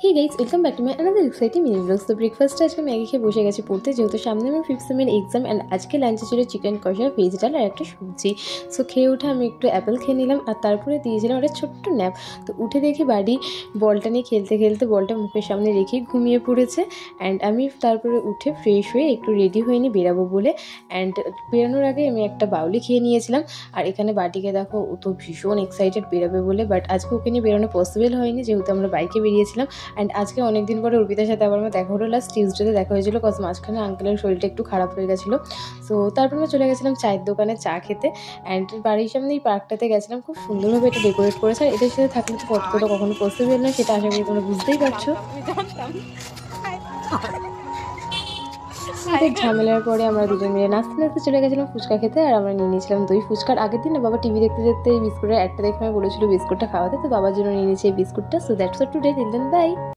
Hey guys, welcome back to my another exciting mini vlogs. তো ব্রেকফাস্টে আজকে Maggi খেয়ে বসে গেছি পড়তে, যেহেতু সামনে আমার 5th সেমের এক্সাম। অ্যান্ড আজকে লাঞ্চে ছিল চিকেন কষা, ভেজ ডাল আর একটা সবজি। সো খেয়ে উঠে আমি একটু অ্যাপেল খেয়ে নিলাম, আর তারপরে দিয়েছিলাম একটা ছোট্ট ন্যাপ। তো উঠে দেখি বাড়ি বলটা নিয়ে খেলতে খেলতে বলটা মুখের সামনে রেখেই ঘুমিয়ে পড়েছে। অ্যান্ড আমি তারপরে উঠে ফ্রেশ হয়ে একটু রেডি হয়ে নিয়ে বেরাবো বলে। অ্যান্ড বেরোনোর আগে আমি একটা বাউলি খেয়ে নিয়েছিলাম। আর এখানে বাটিকে দেখো, ও তো ভীষণ এক্সাইটেড বেরোবে বলে, বাট আজকে ওকে নিয়ে বেরোনো পসিবল হয়নি, যেহেতু আমরা বাইকে বেরিয়েছিলাম। অ্যান্ড আজকে অনেক দিন পরে অর্পিতার সাথে আবার আমার দেখা হলো, লাস্ট টিউসডেতে দেখা হয়েছিল, কজ মাঝখানে আঙ্কেলের শরীরটা একটু খারাপ হয়ে গেছিলো। সো তারপর আমরা চলে গেছিলাম চায়ের দোকানে চা খেতে। অ্যান্ড বাড়ির সামনে এই পার্কটাতে গেছিলাম, খুব সুন্দরভাবে এটা ডেকোরেট করেছে। আর এদের সাথে থাকলে তো ফটো তো কখনো পসিবল নয়, সেটা আশা করি তোমরা বুঝতেই পারছো। এদের ঝামেলার পরে আমরা দুজন মিলে নাচতে নাচতে চলে গেছিলাম ফুচকা খেতে। আর আমরা নিয়ে নিয়েছিলাম দই ফুচকার। আগের দিন না বাবা টিভি দেখতে দেখতে এই বিস্কুটের অ্যাডটা দেখে আমি বলেছিল বিস্কুটটা খাওয়াতে, তো বাবার জন্য নিয়ে নিয়েছি এই বিস্কুটটা। So that's all today, till then by.